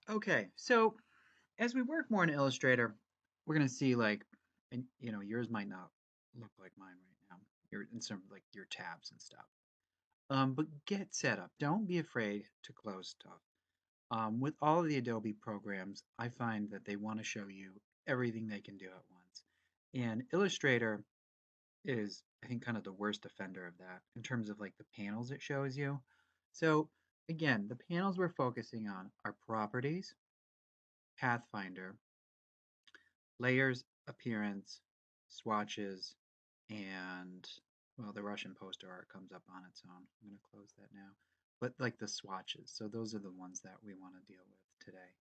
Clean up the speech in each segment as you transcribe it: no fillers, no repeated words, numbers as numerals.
Okay, so as we work more in Illustrator, we're gonna see like, and yours might not look like mine right now. Your in some like your tabs and stuff. But get set up. Don't be afraid to close stuff. With all of the Adobe programs, I find that they want to show you everything they can do at once. And Illustrator is, I think, kind of the worst offender of that in terms of like the panels it shows you. So again, the panels we're focusing on are properties, Pathfinder, layers, appearance, swatches, and well, the Russian poster art comes up on its own. I'm going to close that now. But like the swatches, so those are the ones that we want to deal with today.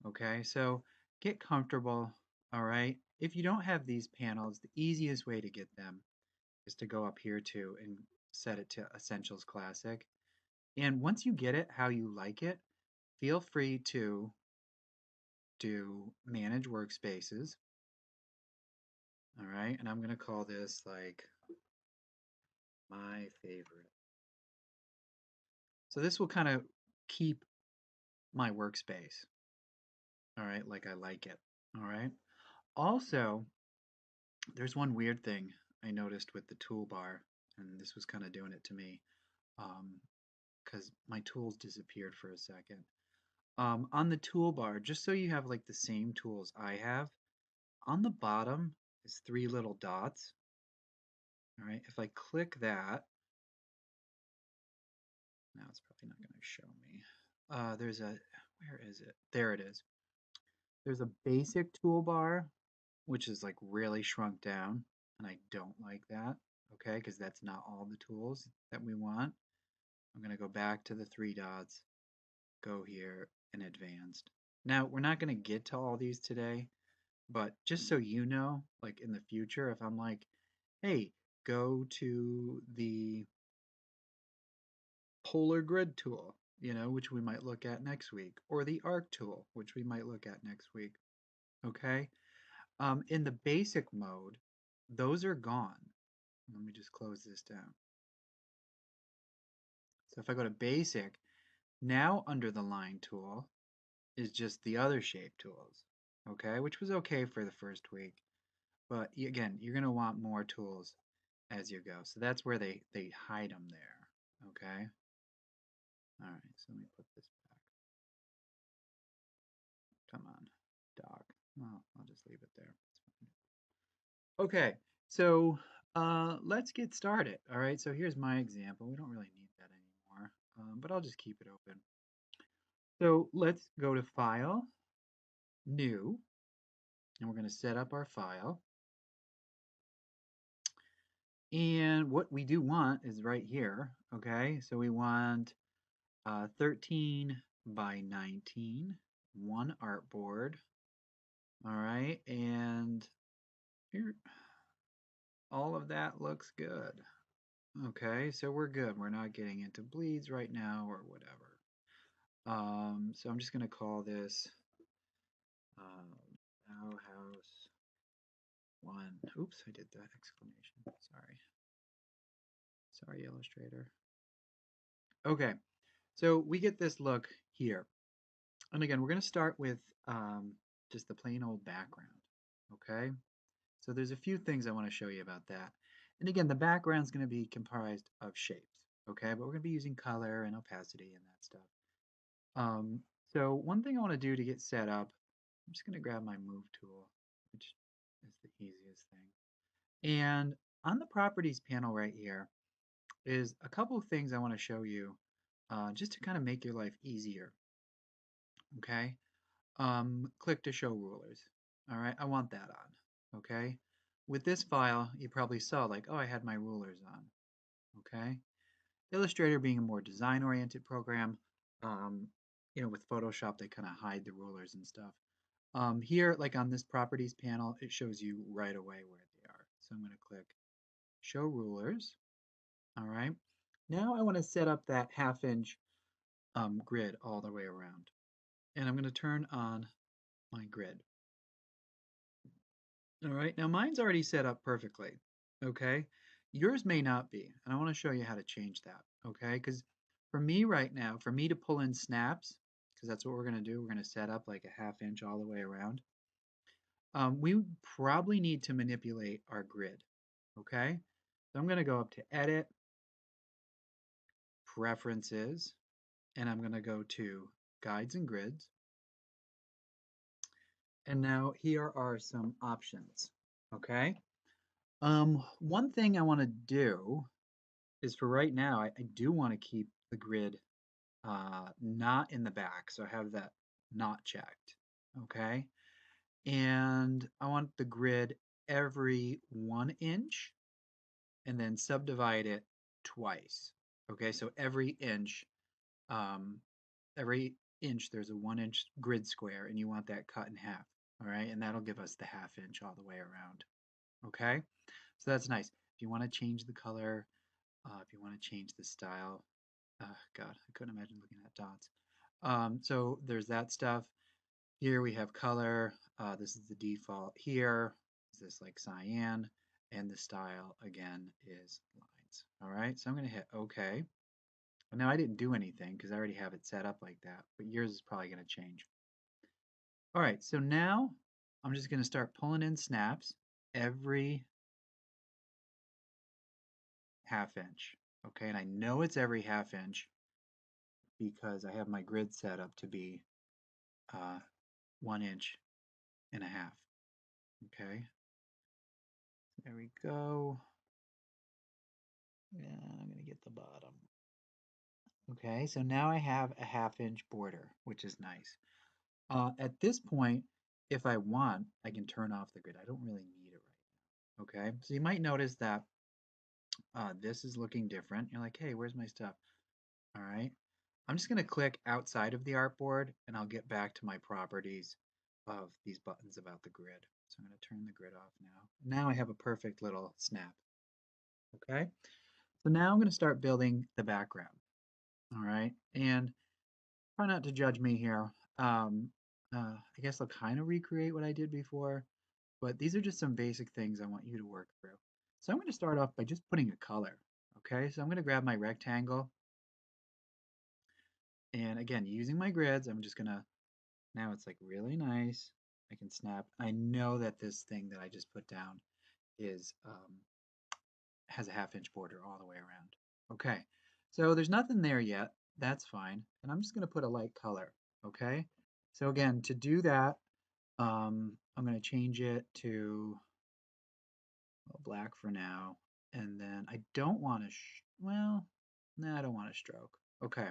Okay, so get comfortable, all right? If you don't have these panels, the easiest way to get them is to go up here too and set it to Essentials Classic. And once you get it how you like it, feel free to do Manage Workspaces, all right? And I'm going to call this like my favorite. So this will kind of keep my workspace, all right, like I like it, all right? Also, there's one weird thing I noticed with the toolbar, and this was kind of doing it to me, because my tools disappeared for a second. On the toolbar, just so you have like the same tools I have, on the bottom is three little dots, all right? If I click that, now it's probably not going to show me. Where is it? There it is. There's a basic toolbar, which is like really shrunk down, and I don't like that, okay, because that's not all the tools that we want. I'm going to go back to the three dots, go here, and advanced. Now, we're not going to get to all these today, but just so you know, like in the future, if I'm like, hey, go to the polar grid tool, which we might look at next week, or the arc tool, which we might look at next week, okay? In the basic mode, those are gone. Let me just close this down. So if I go to basic, now under the line tool is just the other shape tools, okay? Which was okay for the first week. But again, you're going to want more tools as you go. So that's where they hide them there, okay? All right, so let me put this back. Come on, doc. Well, I'll just leave it there. Okay, so let's get started. All right, so here's my example. We don't really need that anymore, but I'll just keep it open. So let's go to File, New, and we're going to set up our file. And what we do want is right here, okay? So we want 13 by 19, one artboard, all right? And here, all of that looks good. Okay, so we're good. We're not getting into bleeds right now or whatever. So I'm just going to call this Now House 1. Oops, I did that exclamation. Sorry. Sorry, Illustrator. Okay, so we get this look here. And again, we're going to start with just the plain old background. Okay, so there's a few things I want to show you about that. And again, the background is going to be comprised of shapes. Okay, but we're going to be using color and opacity and that stuff. So one thing I want to do to get set up, I'm just going to grab my move tool, which is the easiest thing. And on the properties panel right here is a couple of things I want to show you just to kind of make your life easier. Okay, click to show rulers. All right, I want that on. Okay, with this file, you probably saw like, oh, I had my rulers on. Okay, Illustrator being a more design-oriented program, um, with Photoshop, they kind of hide the rulers and stuff. Here, like on this properties panel, it shows you right away where they are. So I'm going to click show rulers. All right. Now I want to set up that half-inch grid all the way around. And I'm going to turn on my grid. All right. Now mine's already set up perfectly. Okay. Yours may not be. And I want to show you how to change that. Okay. Because for me right now, for me to pull in snaps, because that's what we're going to do. We're going to set up like a 1/2 inch all the way around. We probably need to manipulate our grid, okay? So I'm going to go up to Edit, Preferences, and I'm going to go to Guides and Grids. And now here are some options, okay? One thing I want to do is for right now, I do want to keep the grid not in the back, so I have that not checked, okay? And I want the grid every 1 inch and then subdivide it twice, okay? So um, every inch there's a 1 inch grid square and you want that cut in half, all right? And that'll give us the 1/2 inch all the way around, okay? So that's nice. If you want to change the color, if you want to change the style, God, I couldn't imagine looking at dots. So there's that stuff. Here we have color. This is the default here. This like cyan, and the style again is lines. All right, so I'm going to hit OK. But now I didn't do anything because I already have it set up like that, but yours is probably going to change. All right, so now I'm just going to start pulling in snaps every 1/2 inch. Okay, and I know it's every 1/2 inch because I have my grid set up to be 1 inch and a half. Okay, there we go. Yeah, I'm going to get the bottom. Okay, so now I have a 1/2 inch border, which is nice. At this point, if I want, I can turn off the grid. I don't really need it right now. Okay, so you might notice that this is looking different. You're like, hey, where's my stuff? All right, I'm just going to click outside of the artboard and I'll get back to my properties of these buttons about the grid. So I'm going to turn the grid off now. Now I have a perfect little snap. Okay, so now I'm going to start building the background. All right, and try not to judge me here. I guess I'll kind of recreate what I did before, but these are just some basic things I want you to work through. So I'm going to start off by just putting a color. Okay, so I'm going to grab my rectangle, and again, using my grids, I'm just going to, now it's like really nice. I can snap. I know that this thing that I just put down is has a 1/2 inch border all the way around. Okay, so there's nothing there yet. That's fine. And I'm just going to put a light color. Okay, so again, to do that, I'm going to change it to black for now. And then I don't want to, well, no, I don't want a stroke. Okay,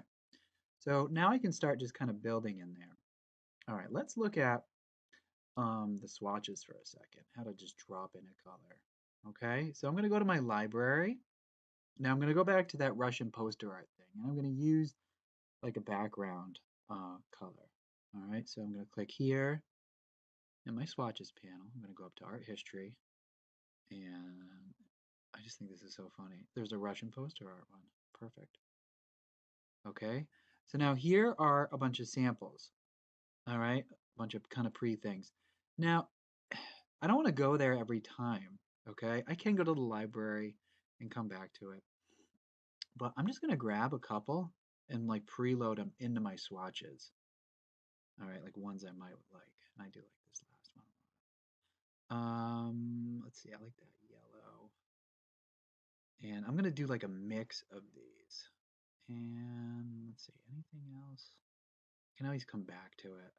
so now I can start just kind of building in there. All right, let's look at the swatches for a second, how to just drop in a color. Okay, so I'm going to go to my library. Now I'm going to go back to that Russian poster art thing, and I'm going to use like a background color. All right, so I'm going to click here in my swatches panel. I'm going to go up to art history, and I just think this is so funny. There's a Russian poster art one. Perfect. Okay, so now here are a bunch of samples. All right, a bunch of kind of pre-things. Now, I don't want to go there every time. Okay, I can go to the library and come back to it. But I'm just going to grab a couple and like preload them into my swatches. All right, like ones I might like. And I do like this last one. Let's see, I like that yellow. And I'm going to do like a mix of these. And let's see, anything else? I can always come back to it.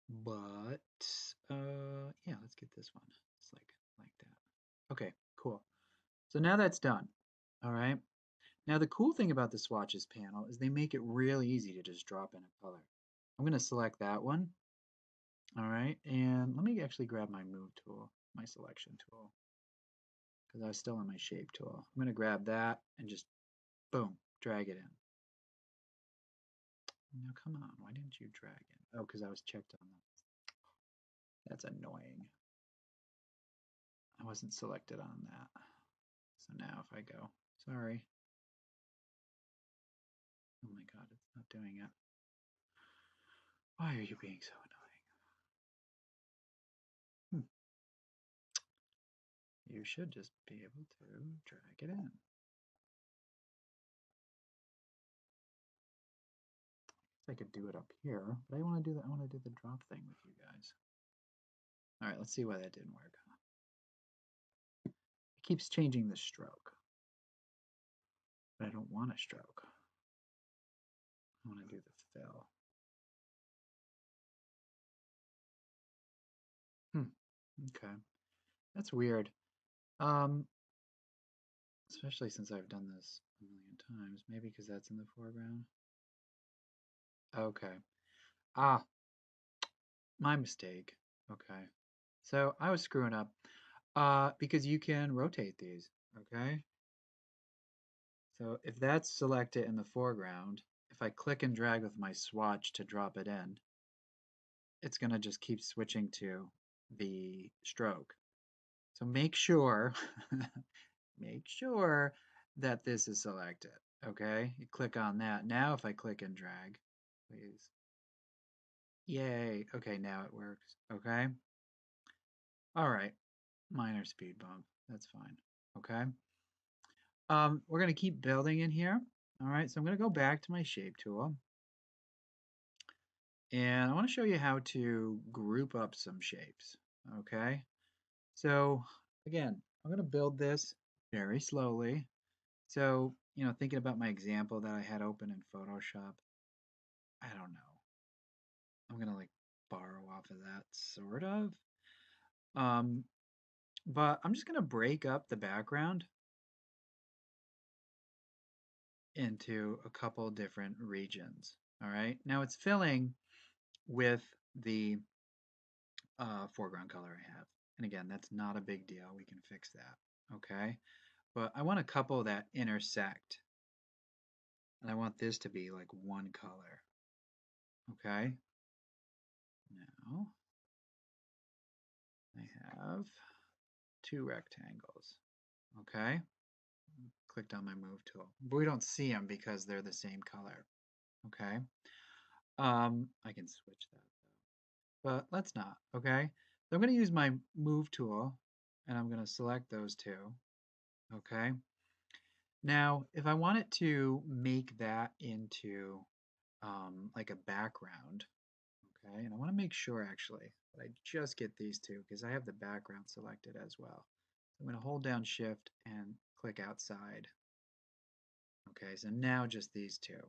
But yeah, let's get this one. It's like that. Okay, cool. So now that's done. All right. Now the cool thing about the swatches panel is they make it really easy to just drop in a color. I'm going to select that one. All right, and let me actually grab my move tool, my selection tool, because I was still on my shape tool. I'm going to grab that and just boom, drag it in. Now come on, why didn't you drag it? Oh, because I was checked on that. That's annoying. I wasn't selected on that. So now if I go, sorry. Oh my God, it's not doing it. Why are you being so annoying? You should just be able to drag it in. I could do it up here, but I want to do that. I want to do the drop thing with you guys. All right, let's see why that didn't work. It keeps changing the stroke, but I don't want a stroke. I want to do the fill. Okay, that's weird. Especially since I've done this a million times. Maybe because that's in the foreground. Okay. Ah, my mistake. Okay. So I was screwing up. Because you can rotate these. Okay. So if that's selected in the foreground, if I click and drag with my swatch to drop it in, it's going to just keep switching to the stroke. So make sure, make sure that this is selected. Okay, you click on that. Now if I click and drag, please. Yay. Okay, now it works. Okay. All right. Minor speed bump. That's fine. Okay. We're going to keep building in here. All right, so I'm going to go back to my shape tool. And I want to show you how to group up some shapes. Okay. So again, I'm going to build this very slowly. So, thinking about my example that I had open in Photoshop, I don't know. I'm going to like borrow off of that sort of. But I'm just going to break up the background into a couple different regions. All right. Now it's filling with the foreground color I have. And again, that's not a big deal. We can fix that. Okay. But I want a couple that intersect. And I want this to be like one color. Okay. Now I have two rectangles. Okay. Clicked on my move tool. But we don't see them because they're the same color. Okay. I can switch that though. But let's not. Okay. So I'm going to use my move tool and I'm going to select those two. Okay. Now, if I wanted to make that into like a background, okay, and I want to make sure actually that I just get these two because I have the background selected as well. I'm going to hold down Shift and click outside. Okay, so now just these two.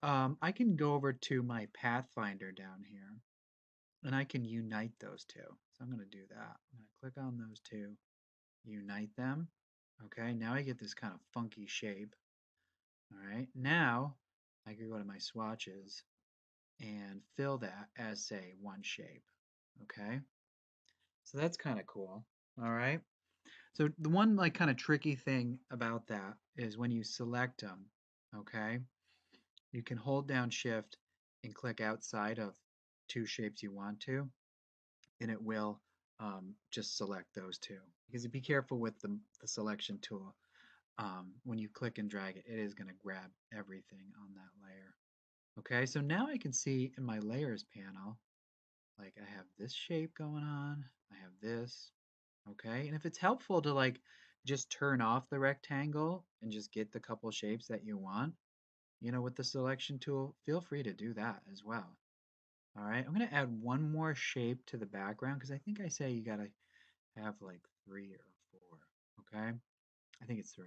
I can go over to my Pathfinder down here and I can unite those two. So I'm going to do that. I'm going to click on those two, unite them. Okay, now I get this kind of funky shape. All right, now I can go to my swatches and fill that as, say, one shape. Okay, so that's kind of cool. All right, so the one like kind of tricky thing about that is when you select them, okay, you can hold down Shift and click outside of two shapes you want to, and it will just select those two. Because be careful with the selection tool. When you click and drag it, it is going to grab everything on that layer. Okay, so now I can see in my layers panel, like I have this shape going on, I have this, okay? And if it's helpful to like just turn off the rectangle and just get the couple shapes that you want, with the selection tool, feel free to do that as well. All right, I'm gonna add one more shape to the background because I think I say you gotta have like 3 or 4, okay? I think it's 3.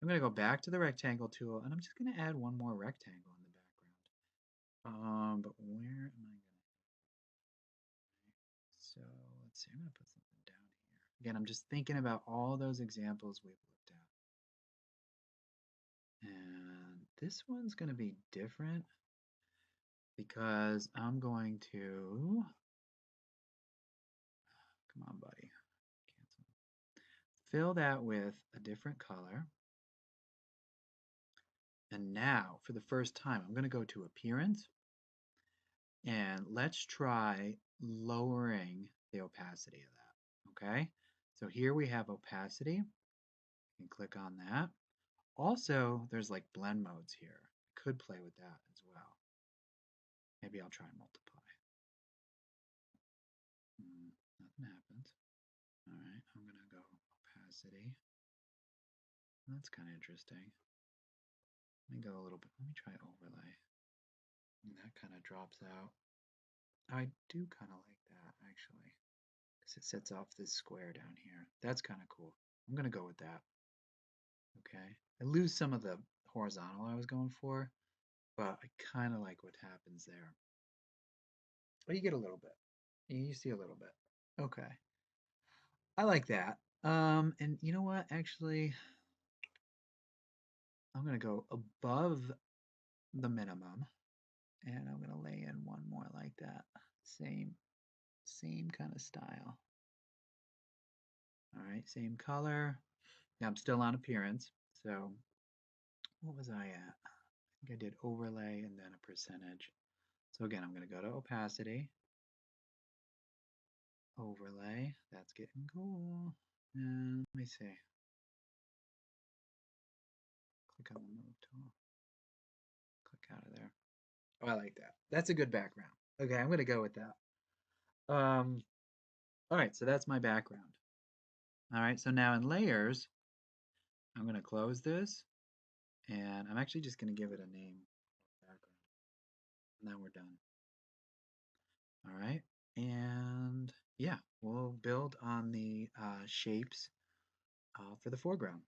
I'm gonna go back to the rectangle tool and I'm just gonna add one more rectangle in the background. But where am I gonna? So let's see, I'm gonna put something down here. Again, I'm just thinking about all those examples we've looked at. And this one's gonna be different because I'm going to, come on buddy, cancel. Fill that with a different color. And now, for the first time, I'm gonna go to Appearance and let's try lowering the opacity of that, okay? So here we have opacity, you can click on that. Also, there's like blend modes here. I could play with that as well. Maybe I'll try multiply. Nothing happens. All right, I'm gonna go opacity. That's kind of interesting. Let me go a little bit. Let me try overlay. And that that kind of drops out. I do kind of like that actually, because it sets off this square down here. That's kind of cool. I'm gonna go with that. Okay. I lose some of the horizontal I was going for, but I kind of like what happens there. But you get a little bit. You see a little bit. Okay. I like that. And you know what? Actually, I'm gonna go above the minimum, and I'm gonna lay in one more like that. Same kind of style. All right, same color. Now I'm still on appearance. So what was I at? I think I did overlay and then a percentage. So again, I'm gonna go to opacity, overlay. That's getting cool. And let me see. Click on the move tool. Click out of there. Oh, I like that. That's a good background. Okay, I'm gonna go with that. All right, so that's my background. All right, so now in layers, I'm gonna close this, and I'm actually just gonna give it a name, background. Now we're done. All right, and yeah, we'll build on the shapes for the foreground.